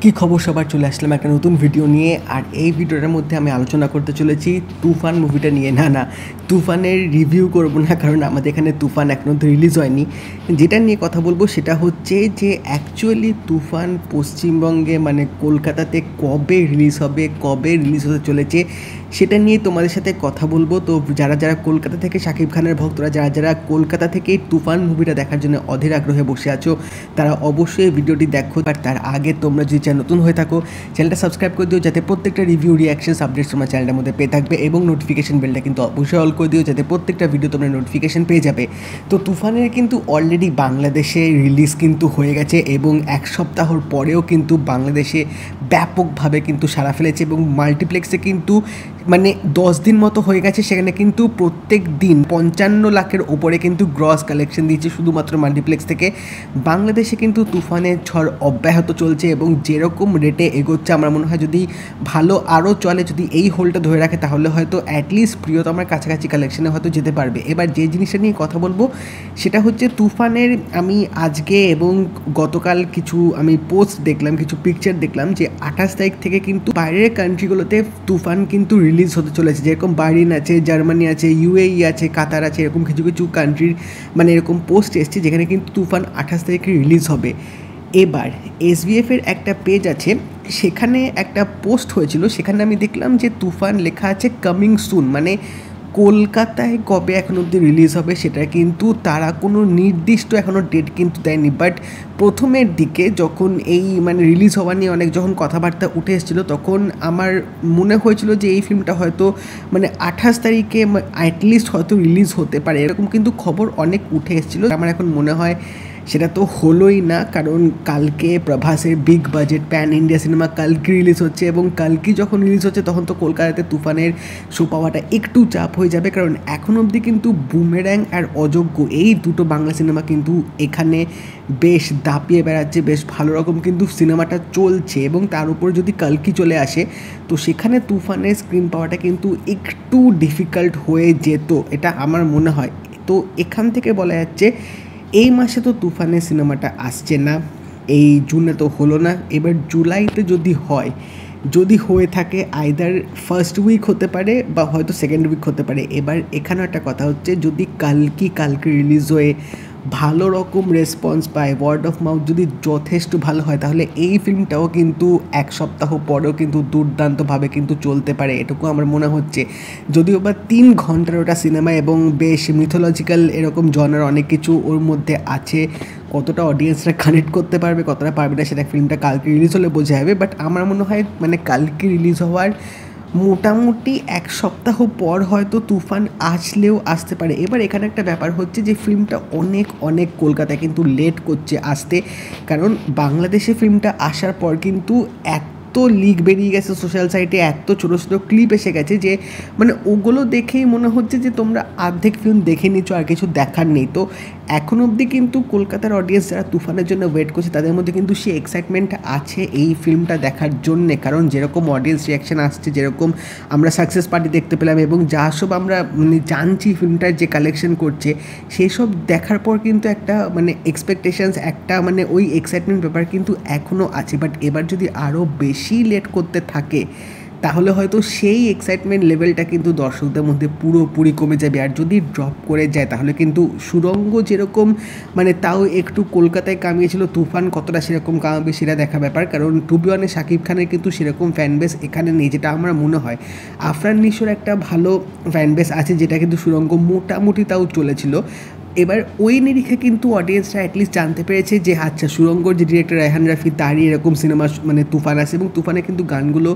কি খবর সবার, চলে আসলাম একটা নতুন ভিডিও নিয়ে। আর এই ভিডিওটার মধ্যে আমি আলোচনা করতে চলেছি তুফান মুভিটা নিয়ে। না, তুফানের রিভিউ করব না, কারণ আমাদের এখানে তুফান এখনও তো রিলিজ হয়নি। যেটা নিয়ে কথা বলবো সেটা হচ্ছে যে অ্যাকচুয়ালি তুফান পশ্চিমবঙ্গে মানে কলকাতাতে কবে রিলিজ হবে, কবে রিলিজ হতে চলেছে সেটা নিয়ে তোমাদের সাথে কথা বলবো। তো যারা যারা কলকাতা থেকে শাকিব খানের ভক্তরা, যারা যারা কলকাতা থেকে তুফান মুভিটা দেখার জন্য অধীর আগ্রহে বসে আছো, তারা অবশ্যই ভিডিওটি দেখো। আর তার আগে তোমরা যদি চ্যানেল নতুন হয়ে থাকো, চ্যানেলটা সাবস্ক্রাইব করে দিও, যাতে প্রত্যেকটা রিভিউ রিয়াকশনস আপডেটস তোমার চ্যানেলের মধ্যে পেয়ে থাকবে। এবং নোটিফিকেশন বেলটা কিন্তু অবশ্যই অল করে দিও, যাতে প্রত্যেকটা ভিডিও তোমরা নোটিফিকেশন পেয়ে যাবে। তো তুফানের কিন্তু অলরেডি বাংলাদেশে রিলিজ কিন্তু হয়ে গেছে, এবং এক সপ্তাহর পরেও কিন্তু বাংলাদেশে ব্যাপকভাবে কিন্তু সাড়া ফেলেছে, এবং মাল্টিপ্লেক্সে কিন্তু মানে 10 দিন মতো হয়ে গেছে। সেখানে কিন্তু প্রত্যেক দিন 55 লাখের ওপরে কিন্তু গ্রস কালেকশন দিয়েছে শুধুমাত্র মাল্টিপ্লেক্স থেকে। বাংলাদেশে কিন্তু তুফানের ঝড় অব্যাহত চলছে, এবং যেরকম রেটে এগোচ্ছে আমার মনে হয় যদি ভালো আরও চলে, যদি এই হোলটা ধরে রাখে, তাহলে হয়তো অ্যাটলিস্ট প্রিয়তমার কাছাকাছি কালেকশনে হয়তো যেতে পারবে। এবার যে জিনিসটা নিয়ে কথা বলবো সেটা হচ্ছে তুফানের, আমি আজকে এবং গতকাল কিছু আমি পোস্ট দেখলাম, কিছু পিকচার দেখলাম যে 28 তারিখ থেকে কিন্তু বাইরের কান্ট্রিগুলোতে তুফান কিন্তু রিলিজ হতে চলেছে। যেরকম বাহরিন আছে, জার্মানি আছে, ইউএই আছে, কাতার আছে, এরকম কিছু কিছু কান্ট্রির মানে এরকম পোস্ট এসছে যেখানে কিন্তু তুফান 28 তারিখে রিলিজ হবে। এবার এসবিএফের একটা পেজ আছে, সেখানে একটা পোস্ট হয়েছিল, সেখানে আমি দেখলাম যে তুফান লেখা আছে কামিং সুন, মানে কলকাতায় কবে এখন অবধি রিলিজ হবে সেটা কিন্তু তারা কোনো নির্দিষ্ট এখনও ডেট কিন্তু দেয়নি। বাট প্রথমের দিকে যখন এই মানে রিলিজ হওয়া নিয়ে অনেক যখন কথাবার্তা উঠে এসেছিলো, তখন আমার মনে হয়েছিল যে এই ফিল্মটা হয়তো মানে 28 তারিখে অ্যাটলিস্ট হয়তো রিলিজ হতে পারে, এরকম কিন্তু খবর অনেক উঠে এসেছিলো। আমার এখন মনে হয় সেটা তো হলোই না, কারণ কালকে প্রভাসের big budget pan India cinema কালকে রিলিজ হচ্ছে, এবং কালকে যখন রিলিজ হচ্ছে তখন তো কলকাতাতে তুফানের শো পাওয়াটা একটু চাপ হয়ে যাবে, কারণ এখন অবধি কিন্তু বুমেরাং আর অযোগ্য এই দুটো বাংলা সিনেমা কিন্তু এখানে বেশ দাপিয়ে বেড়াচ্ছে, বেশ ভালো রকম কিন্তু সিনেমাটা চলছে। এবং তার উপর যদি কালকি চলে আসে, তো সেখানে তুফানের স্ক্রিন পাওয়াটা কিন্তু একটু ডিফিকাল্ট হয়ে যেত, এটা আমার মনে হয়। তো এখান থেকে বলা যাচ্ছে এই মাসে তো তুফানের সিনেমাটা আসছে না, এই জুনে তো হলো না, এবার জুলাইতে যদি হয়, যদি হয়ে থাকে আইদার ফার্স্ট উইক হতে পারে বা হয়তো সেকেন্ড উইক হতে পারে। এবার এখানেও একটা কথা হচ্ছে, যদি কালকে রিলিজ হয়ে ভালো রকম রেসপন্স পায়, ওয়ার্ড অফ মাউথ যদি যথেষ্ট ভালো হয়, তাহলে এই ফিল্মটাও কিন্তু এক সপ্তাহ পরেও কিন্তু দুর্দান্তভাবে কিন্তু চলতে পারে, এটুকু আমার মনে হচ্ছে। যদিও বা 3 ঘন্টার ওটা সিনেমা, এবং বেশ মিথোলজিক্যাল এরকম জনার অনেক কিছু ওর মধ্যে আছে, কতটা অডিয়েন্সরা কানেক্ট করতে পারবে কতটা পারবে না সেটা ফিল্মটা কালকে রিলিজ হলে বোঝা যাবে। বাট আমার মনে হয় মানে কালকে রিলিজ হওয়ার মোটামুটি এক সপ্তাহ পর হয়তো তুফান আসলেও আসতে পারে। এবার এখানে একটা ব্যাপার হচ্ছে যে ফিল্মটা অনেক কলকাতায় কিন্তু লেট করছে আসতে, কারণ বাংলাদেশে ফিল্মটা আসার পর কিন্তু এত লিক বেরিয়ে গেছে সোশ্যাল সাইটে, এত ছোটো ছোটো ক্লিপ এসে গেছে যে মানে ওগুলো দেখেই মনে হচ্ছে যে তোমরা অর্ধেক ফিল্ম দেখে নিচ্ছ, আর কিছু দেখার নেই। তো এখন অবধি কিন্তু কলকাতার অডিয়েন্স যারা তুফানের জন্য ওয়েট করছে, তাদের মধ্যে কিন্তু সে এক্সাইটমেন্ট আছে এই ফিল্মটা দেখার জন্যে, কারণ যেরকম অডিয়েন্স রিয়াকশান আসছে, যেরকম আমরা সাকসেস পার্টি দেখতে পেলাম, এবং যা সব আমরা মানে জানছি ফিল্মটার যে কালেকশন করছে, সেই সব দেখার পর কিন্তু একটা মানে এক্সপেকটেশনস, একটা মানে ওই এক্সাইটমেন্ট ব্যাপার কিন্তু এখনও আছে। বাট এবার যদি আরও বেশি লেট করতে থাকে, তাহলে হয়তো সেই এক্সাইটমেন্ট লেভেলটা কিন্তু দর্শকদের মধ্যে পুরোপুরি কমে যাবে। আর যদি ড্রপ করে যায়, তাহলে কিন্তু সুড়ঙ্গ যেরকম মানে তাও একটু কলকাতায় কামিয়েছিল, তুফান কতটা সেরকম কামাবে সেটা দেখা ব্যাপার, কারণ টু বি অনেস্ট শাকিব খানের কিন্তু সেরকম ফ্যানবেস এখানে নেই, যেটা আমার মনে হয়। আফরান নিশোর একটা ভালো ফ্যানবেস আছে, যেটা কিন্তু সুড়ঙ্গ মোটামুটি তাও চলেছিল। এবার ওই নিরিখে কিন্তু অডিয়েন্সরা অ্যাটলিস্ট জানতে পেরেছে যে আচ্ছা, সুড়ঙ্গর যে ডিরেক্টর রায়হান রাফি, তারই এরকম সিনেমা মানে তুফান আছে, এবং তুফানে কিন্তু গানগুলো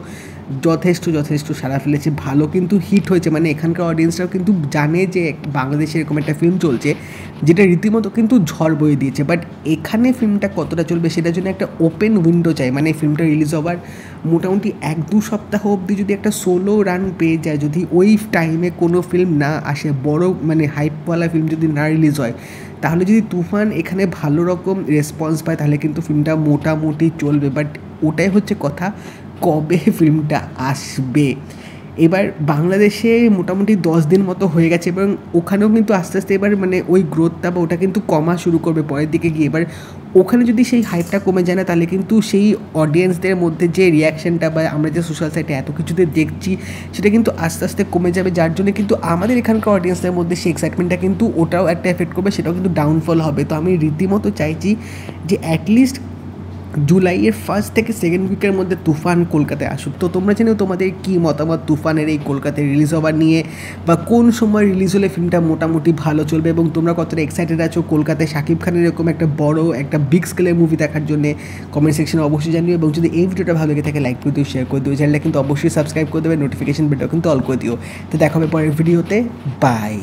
যথেষ্ট সাড়া ফেলেছে, ভালো কিন্তু হিট হয়েছে। মানে এখানকার অডিয়েন্সরাও কিন্তু জানে যে বাংলাদেশে এরকম একটা ফিল্ম চলছে যেটা রীতিমতো কিন্তু ঝড় বয়ে দিয়েছে। বাট এখানে ফিল্মটা কতটা চলবে সেটার জন্য একটা ওপেন উইন্ডো চাই, মানে ফিল্মটা রিলিজ হওয়ার মোটামুটি 1-2 সপ্তাহ অবধি যদি একটা সোলো রান পেয়ে যায়, যদি ওই টাইমে কোনো ফিল্ম না আসে, বড় মানে হাইপওয়ালা ফিল্ম যদি না রিলিজ হয়, তাহলে যদি তুফান এখানে ভালো রকম রেসপন্স পায়, তাহলে কিন্তু ফিল্মটা মোটামুটি চলবে। বাট ওটাই হচ্ছে কথা, কবে ফিল্মটা আসবে। এবার বাংলাদেশে মোটামুটি 10 দিন মতো হয়ে গেছে এবং ওখানেও কিন্তু আস্তে আস্তে এবার মানে ওই গ্রোথটা বা ওটা কিন্তু কমা শুরু করবে পরের দিকে গিয়ে। এবার ওখানে যদি সেই হাইপটা কমে যায় না তাহলে কিন্তু সেই অডিয়েন্সদের মধ্যে যে রিয়াকশানটা বা আমরা যে সোশ্যাল সাইটে এত কিছুতে দেখছি সেটা কিন্তু আস্তে আস্তে কমে যাবে, যার জন্য কিন্তু আমাদের এখানকার অডিয়েন্সদের মধ্যে সেই এক্সাইটমেন্টটা কিন্তু ওটাও একটা এফেক্ট করবে, সেটাও কিন্তু ডাউনফল হবে। তো আমি রীতিমতো চাইছি যে অ্যাটলিস্ট জুলাইয়ের 1st থেকে 2nd উইকের মধ্যে তুফান কলকাতায় আসুক। তো তোমরা জেনেও তোমাদের কী মতামত তুফানের এই কলকাতায় রিলিজ হওয়ার নিয়ে, বা কোন সময় রিলিজ হলে ফিল্মটা মোটামুটি ভালো চলবে এবং তোমরা কতটা এক্সাইটেড আছো কলকাতায় শাকিব খানের এরকম একটা বড় একটা বিগ স্কেলের মুভি দেখার জন্য কমেন্ট সেকশনে অবশ্যই জানিও। এবং যদি এই ভিডিওটা ভালো লেগে থাকে লাইক করে দিও, শেয়ার করে দিও, চ্যানেলটা কিন্তু অবশ্যই সাবস্ক্রাইব করে দেবে, নোটিফিকেশন বেলটাও কিন্তু অল করে দিও। তো দেখা হবে পরের ভিডিওতে, বাই।